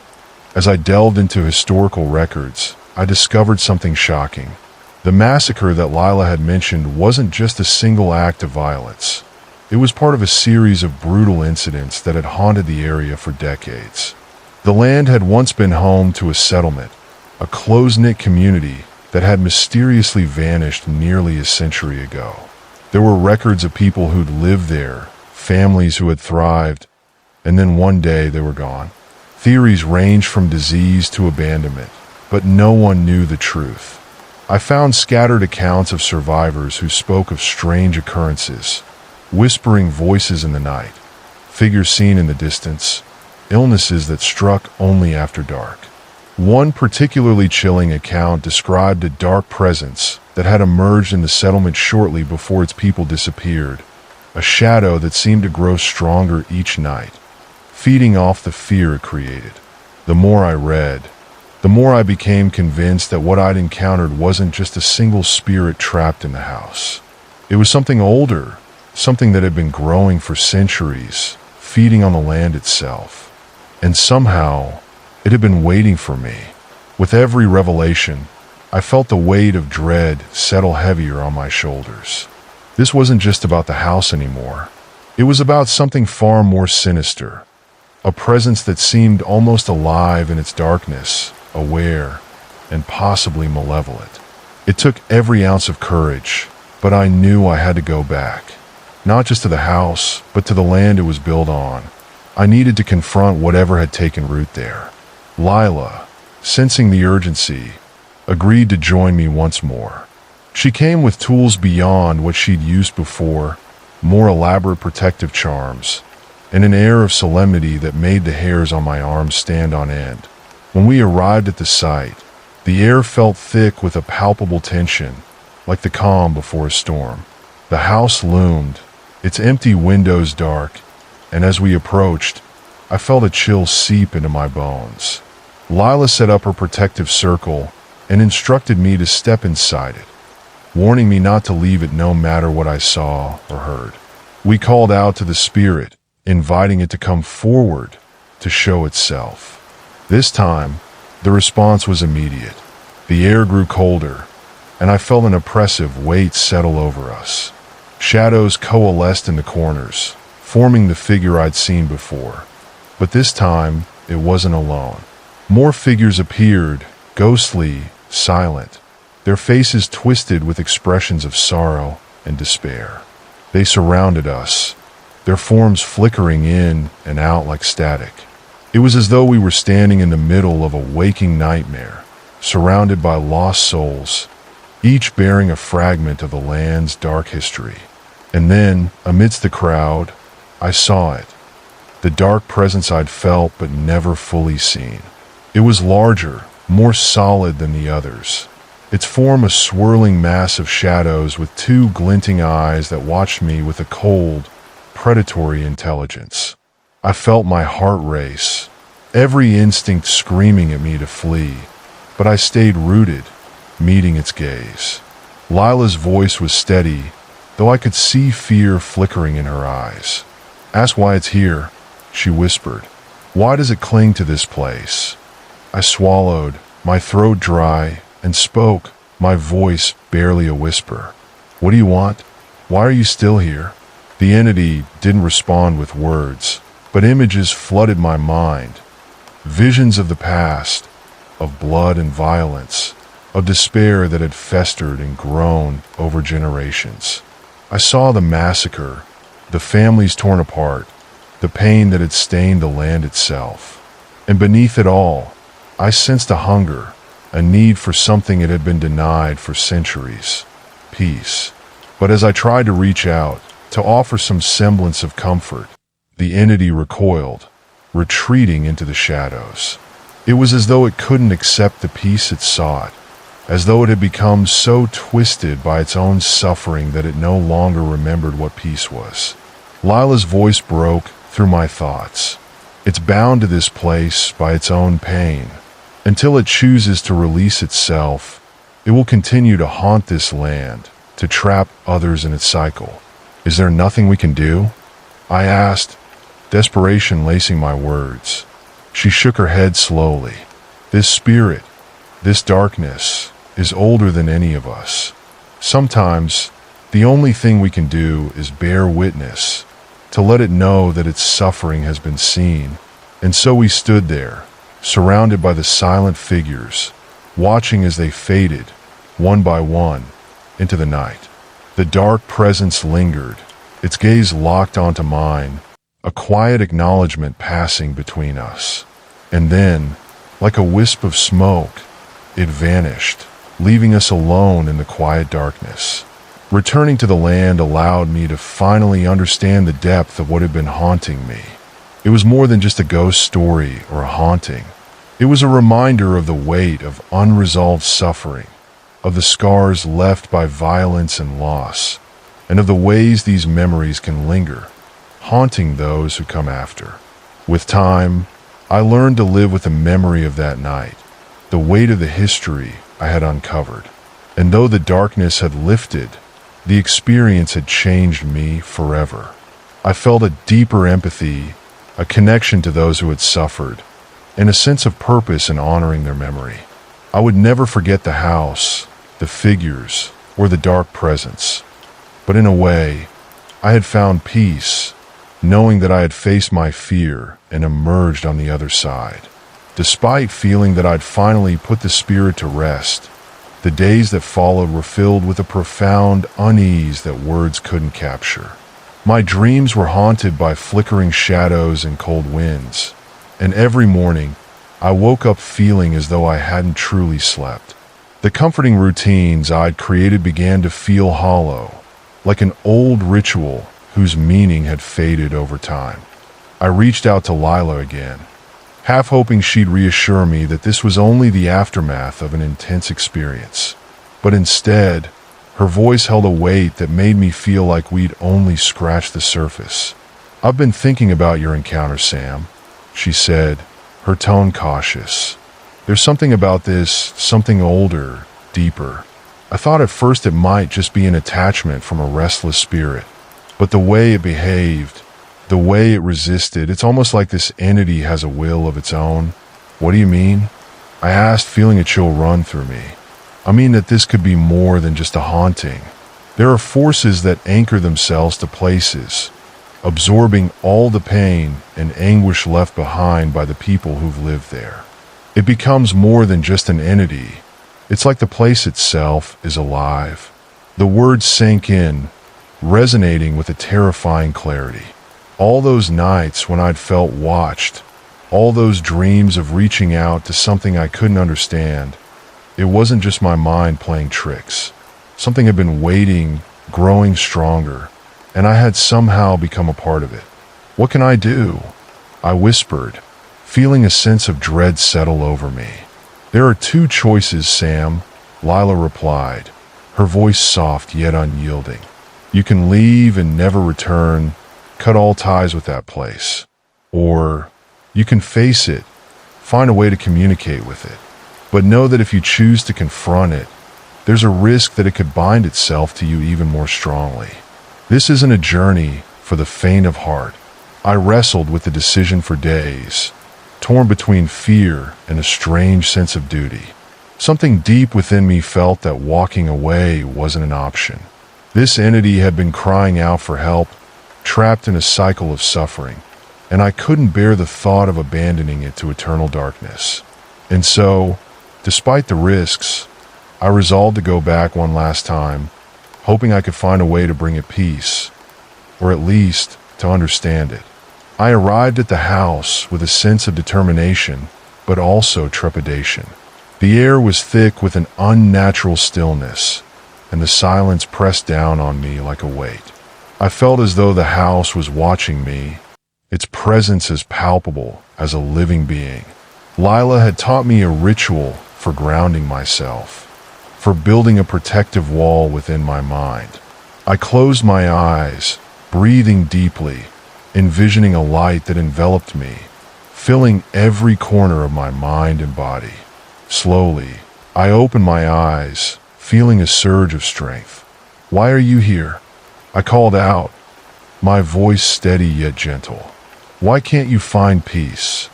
As I delved into historical records, I discovered something shocking. The massacre that Lila had mentioned wasn't just a single act of violence. It was part of a series of brutal incidents that had haunted the area for decades. The land had once been home to a settlement, a close-knit community that had mysteriously vanished nearly a century ago. There were records of people who'd lived there, families who had thrived, and then one day they were gone. Theories ranged from disease to abandonment, but no one knew the truth. I found scattered accounts of survivors who spoke of strange occurrences, whispering voices in the night, figures seen in the distance, illnesses that struck only after dark. One particularly chilling account described a dark presence that had emerged in the settlement shortly before its people disappeared, a shadow that seemed to grow stronger each night, feeding off the fear it created. The more I read, the more I became convinced that what I'd encountered wasn't just a single spirit trapped in the house. It was something older, something that had been growing for centuries, feeding on the land itself. And somehow, it had been waiting for me. With every revelation, I felt the weight of dread settle heavier on my shoulders. This wasn't just about the house anymore. It was about something far more sinister, a presence that seemed almost alive in its darkness, aware, and possibly malevolent. It took every ounce of courage, but I knew I had to go back. Not just to the house, but to the land it was built on. I needed to confront whatever had taken root there. Lila, sensing the urgency, agreed to join me once more. She came with tools beyond what she'd used before, more elaborate protective charms, and an air of solemnity that made the hairs on my arms stand on end. When we arrived at the site, the air felt thick with a palpable tension, like the calm before a storm. The house loomed, its empty windows dark, and as we approached, I felt a chill seep into my bones. Lila set up her protective circle and instructed me to step inside it, warning me not to leave it no matter what I saw or heard. We called out to the spirit, inviting it to come forward to show itself. This time, the response was immediate. The air grew colder, and I felt an oppressive weight settle over us. Shadows coalesced in the corners, forming the figure I'd seen before. But this time, it wasn't alone. More figures appeared, ghostly, silent, their faces twisted with expressions of sorrow and despair. They surrounded us, their forms flickering in and out like static. It was as though we were standing in the middle of a waking nightmare, surrounded by lost souls, each bearing a fragment of the land's dark history. And then, amidst the crowd, I saw it, the dark presence I'd felt but never fully seen. It was larger, more solid than the others. Its form a swirling mass of shadows with two glinting eyes that watched me with a cold, predatory intelligence. I felt my heart race, every instinct screaming at me to flee, but I stayed rooted, meeting its gaze. Lila's voice was steady, though I could see fear flickering in her eyes. "Ask why it's here," she whispered. "Why does it cling to this place?" I swallowed, my throat dry, and spoke, my voice barely a whisper. "What do you want? Why are you still here?" The entity didn't respond with words, but images flooded my mind. Visions of the past, of blood and violence, of despair that had festered and grown over generations. I saw the massacre, the families torn apart, the pain that had stained the land itself. And beneath it all, I sensed a hunger, a need for something that had been denied for centuries: peace. But as I tried to reach out, to offer some semblance of comfort, the entity recoiled, retreating into the shadows. It was as though it couldn't accept the peace it sought, as though it had become so twisted by its own suffering that it no longer remembered what peace was. Lila's voice broke through my thoughts. "It's bound to this place by its own pain. Until it chooses to release itself, it will continue to haunt this land, to trap others in its cycle. Is there nothing we can do?" I asked, desperation lacing my words. She shook her head slowly. "This spirit, this darkness, is older than any of us. Sometimes, the only thing we can do is bear witness, to let it know that its suffering has been seen." And so we stood there, surrounded by the silent figures, watching as they faded, one by one, into the night. The dark presence lingered, its gaze locked onto mine, a quiet acknowledgement passing between us. And then, like a wisp of smoke, it vanished, leaving us alone in the quiet darkness. Returning to the land allowed me to finally understand the depth of what had been haunting me. It was more than just a ghost story or a haunting. It was a reminder of the weight of unresolved suffering, of the scars left by violence and loss, and of the ways these memories can linger, haunting those who come after. With time, I learned to live with the memory of that night, the weight of the history I had uncovered. And though the darkness had lifted, the experience had changed me forever. I felt a deeper empathy, a connection to those who had suffered, and a sense of purpose in honoring their memory. I would never forget the house, the figures, or the dark presence. But in a way, I had found peace, knowing that I had faced my fear and emerged on the other side. Despite feeling that I'd finally put the spirit to rest, the days that followed were filled with a profound unease that words couldn't capture. My dreams were haunted by flickering shadows and cold winds, and every morning I woke up feeling as though I hadn't truly slept. The comforting routines I'd created began to feel hollow, like an old ritual whose meaning had faded over time. I reached out to Lila again, half hoping she'd reassure me that this was only the aftermath of an intense experience. But instead, her voice held a weight that made me feel like we'd only scratched the surface. "I've been thinking about your encounter, Sam," she said, her tone cautious. "There's something about this, something older, deeper. I thought at first it might just be an attachment from a restless spirit. But the way it behaved, the way it resisted, it's almost like this entity has a will of its own." "What do you mean?" I asked, feeling a chill run through me. "I mean that this could be more than just a haunting. There are forces that anchor themselves to places, absorbing all the pain and anguish left behind by the people who've lived there. It becomes more than just an entity. It's like the place itself is alive." The words sank in, resonating with a terrifying clarity. All those nights when I'd felt watched, all those dreams of reaching out to something I couldn't understand, it wasn't just my mind playing tricks. Something had been waiting, growing stronger, and I had somehow become a part of it. "What can I do?" I whispered, feeling a sense of dread settle over me. "There are two choices, Sam," Lila replied, her voice soft yet unyielding. "You can leave and never return, cut all ties with that place. Or you can face it, find a way to communicate with it. But know that if you choose to confront it, there's a risk that it could bind itself to you even more strongly. This isn't a journey for the faint of heart." I wrestled with the decision for days, torn between fear and a strange sense of duty. Something deep within me felt that walking away wasn't an option. This entity had been crying out for help, trapped in a cycle of suffering, and I couldn't bear the thought of abandoning it to eternal darkness. And so, despite the risks, I resolved to go back one last time, hoping I could find a way to bring it peace, or at least to understand it. I arrived at the house with a sense of determination, but also trepidation. The air was thick with an unnatural stillness, and the silence pressed down on me like a weight. I felt as though the house was watching me, its presence as palpable as a living being. Lila had taught me a ritual for grounding myself, for building a protective wall within my mind. I closed my eyes, breathing deeply, envisioning a light that enveloped me, filling every corner of my mind and body. Slowly, I opened my eyes, feeling a surge of strength. "Why are you here?" I called out, my voice steady yet gentle. "Why can't you find peace?"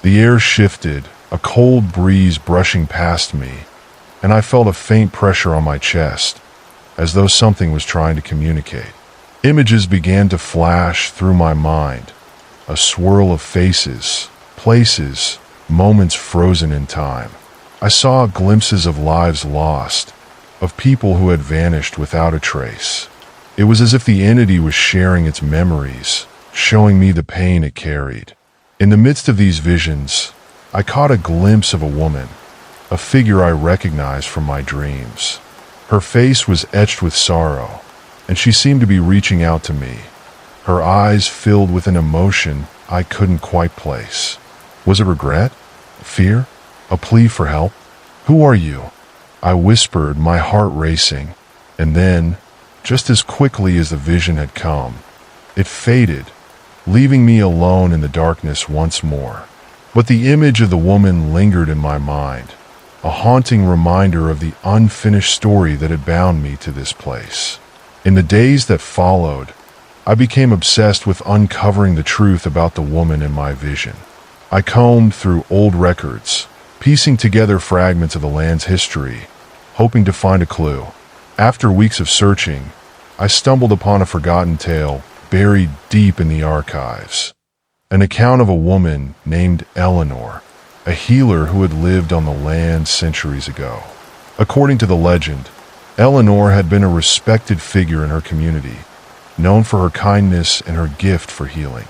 The air shifted, a cold breeze brushing past me, and I felt a faint pressure on my chest, as though something was trying to communicate. Images began to flash through my mind, a swirl of faces, places, moments frozen in time. I saw glimpses of lives lost, of people who had vanished without a trace. It was as if the entity was sharing its memories, showing me the pain it carried. In the midst of these visions, I caught a glimpse of a woman, a figure I recognized from my dreams. Her face was etched with sorrow, and she seemed to be reaching out to me, her eyes filled with an emotion I couldn't quite place. Was it regret? Fear? A plea for help? "Who are you?" I whispered, my heart racing, and then, just as quickly as the vision had come, it faded, leaving me alone in the darkness once more. But the image of the woman lingered in my mind, a haunting reminder of the unfinished story that had bound me to this place. In the days that followed, I became obsessed with uncovering the truth about the woman in my vision. I combed through old records, piecing together fragments of the land's history, hoping to find a clue. After weeks of searching, I stumbled upon a forgotten tale buried deep in the archives. An account of a woman named Eleanor, a healer who had lived on the land centuries ago. According to the legend, Eleanor had been a respected figure in her community, known for her kindness and her gift for healing.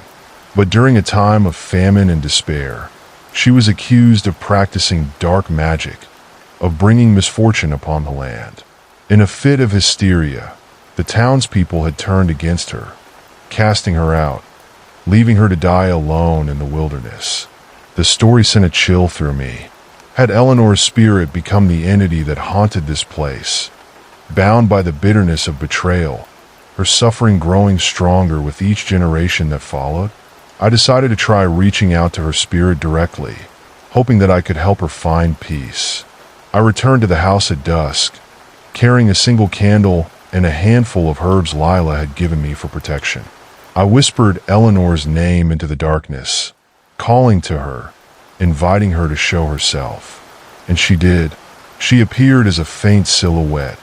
But during a time of famine and despair, she was accused of practicing dark magic, of bringing misfortune upon the land. In a fit of hysteria, the townspeople had turned against her, casting her out, leaving her to die alone in the wilderness. The story sent a chill through me. Had Eleanor's spirit become the entity that haunted this place, bound by the bitterness of betrayal, her suffering growing stronger with each generation that followed? I decided to try reaching out to her spirit directly, hoping that I could help her find peace. I returned to the house at dusk, carrying a single candle and a handful of herbs Lila had given me for protection. I whispered Eleanor's name into the darkness, calling to her, inviting her to show herself. And she did. She appeared as a faint silhouette,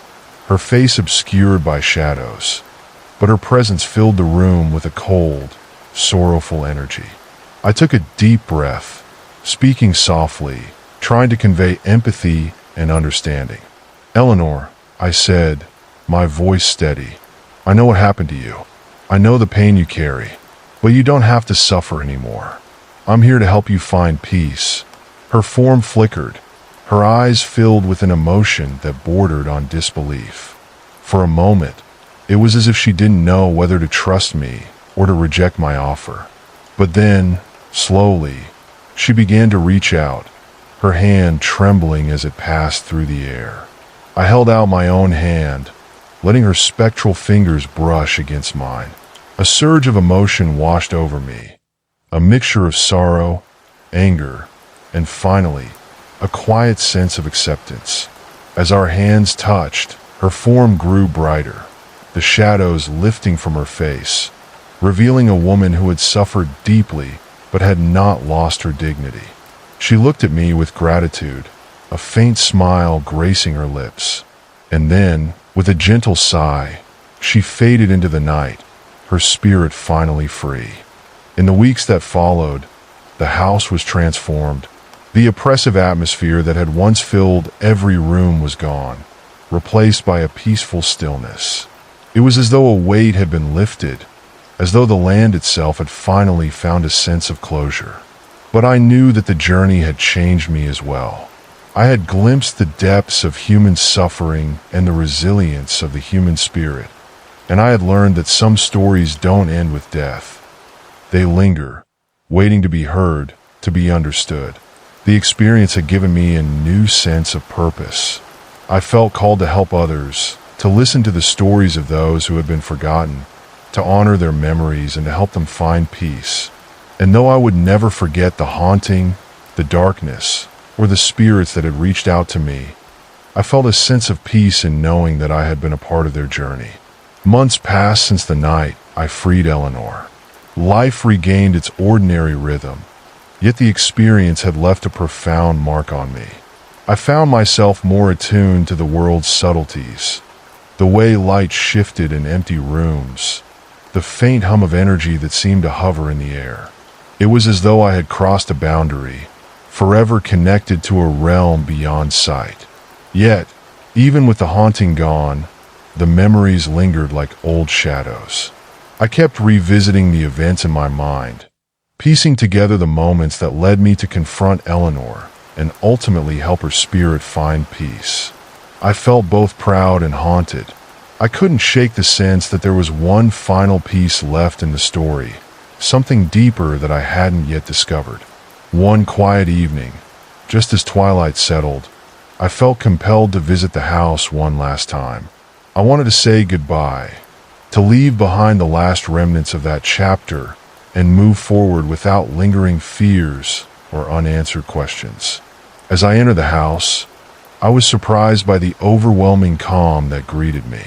her face obscured by shadows, but her presence filled the room with a cold, sorrowful energy. I took a deep breath, speaking softly, trying to convey empathy and understanding. "Eleanor," I said, my voice steady, "I know what happened to you. I know the pain you carry, but you don't have to suffer anymore. I'm here to help you find peace." Her form flickered, her eyes filled with an emotion that bordered on disbelief. For a moment, it was as if she didn't know whether to trust me or to reject my offer. But then, slowly, she began to reach out, her hand trembling as it passed through the air. I held out my own hand, letting her spectral fingers brush against mine. A surge of emotion washed over me, a mixture of sorrow, anger, and finally, a quiet sense of acceptance. As our hands touched, her form grew brighter, the shadows lifting from her face, revealing a woman who had suffered deeply but had not lost her dignity. She looked at me with gratitude, a faint smile gracing her lips. And then, with a gentle sigh, she faded into the night, her spirit finally free. In the weeks that followed, the house was transformed. The oppressive atmosphere that had once filled every room was gone, replaced by a peaceful stillness. It was as though a weight had been lifted, as though the land itself had finally found a sense of closure. But I knew that the journey had changed me as well. I had glimpsed the depths of human suffering and the resilience of the human spirit, and I had learned that some stories don't end with death. They linger, waiting to be heard, to be understood. The experience had given me a new sense of purpose. I felt called to help others, to listen to the stories of those who had been forgotten, to honor their memories and to help them find peace. And though I would never forget the haunting, the darkness, or the spirits that had reached out to me, I felt a sense of peace in knowing that I had been a part of their journey. Months passed since the night I freed Eleanor. Life regained its ordinary rhythm, yet the experience had left a profound mark on me. I found myself more attuned to the world's subtleties, the way light shifted in empty rooms, the faint hum of energy that seemed to hover in the air. It was as though I had crossed a boundary, forever connected to a realm beyond sight. Yet, even with the haunting gone, the memories lingered like old shadows. I kept revisiting the events in my mind, piecing together the moments that led me to confront Eleanor and ultimately help her spirit find peace. I felt both proud and haunted. I couldn't shake the sense that there was one final piece left in the story, something deeper that I hadn't yet discovered. One quiet evening, just as twilight settled, I felt compelled to visit the house one last time. I wanted to say goodbye, to leave behind the last remnants of that chapter and move forward without lingering fears or unanswered questions. As I entered the house, I was surprised by the overwhelming calm that greeted me.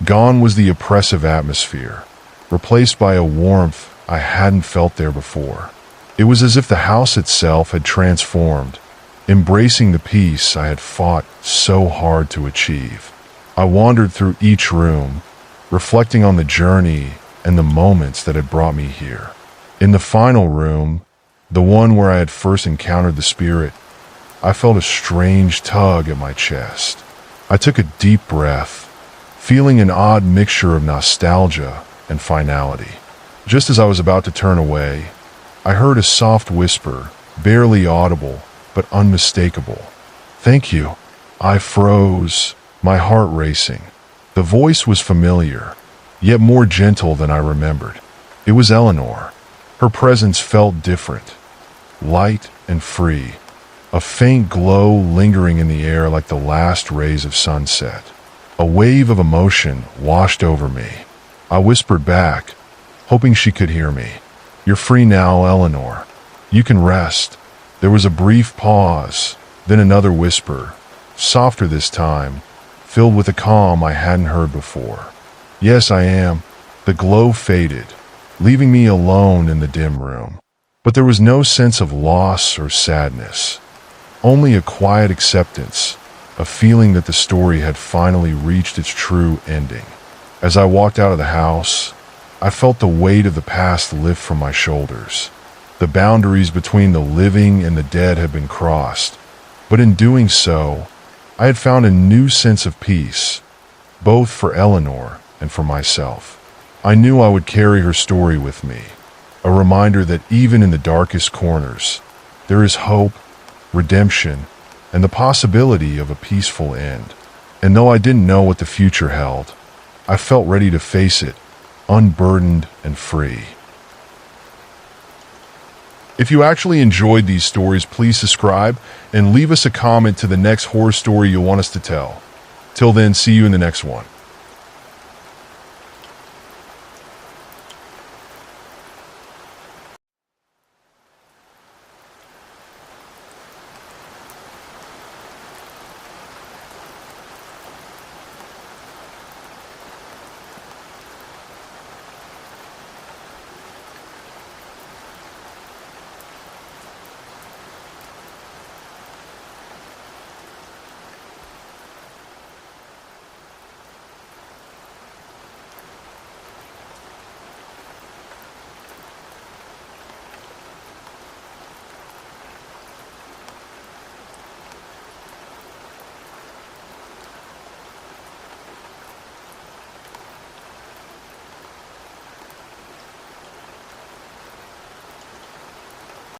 Gone was the oppressive atmosphere, replaced by a warmth I hadn't felt there before. It was as if the house itself had transformed, embracing the peace I had fought so hard to achieve. I wandered through each room, reflecting on the journey and the moments that had brought me here. In the final room, the one where I had first encountered the spirit, I felt a strange tug at my chest. I took a deep breath, feeling an odd mixture of nostalgia and finality. Just as I was about to turn away, I heard a soft whisper, barely audible but unmistakable. "Thank you." I froze, my heart racing. The voice was familiar, yet more gentle than I remembered. It was Eleanor. Her presence felt different, light and free, a faint glow lingering in the air like the last rays of sunset. A wave of emotion washed over me. I whispered back, hoping she could hear me. "You're free now, Eleanor. You can rest." There was a brief pause, then another whisper, softer this time, filled with a calm I hadn't heard before. "Yes, I am." The glow faded, leaving me alone in the dim room. But there was no sense of loss or sadness, only a quiet acceptance, a feeling that the story had finally reached its true ending. As I walked out of the house, I felt the weight of the past lift from my shoulders. The boundaries between the living and the dead had been crossed, but in doing so, I had found a new sense of peace, both for Eleanor and for myself. I knew I would carry her story with me, a reminder that even in the darkest corners, there is hope, redemption, and the possibility of a peaceful end. And though I didn't know what the future held, I felt ready to face it, unburdened and free. If you actually enjoyed these stories, please subscribe and leave us a comment to the next horror story you'll want us to tell. Till then, see you in the next one.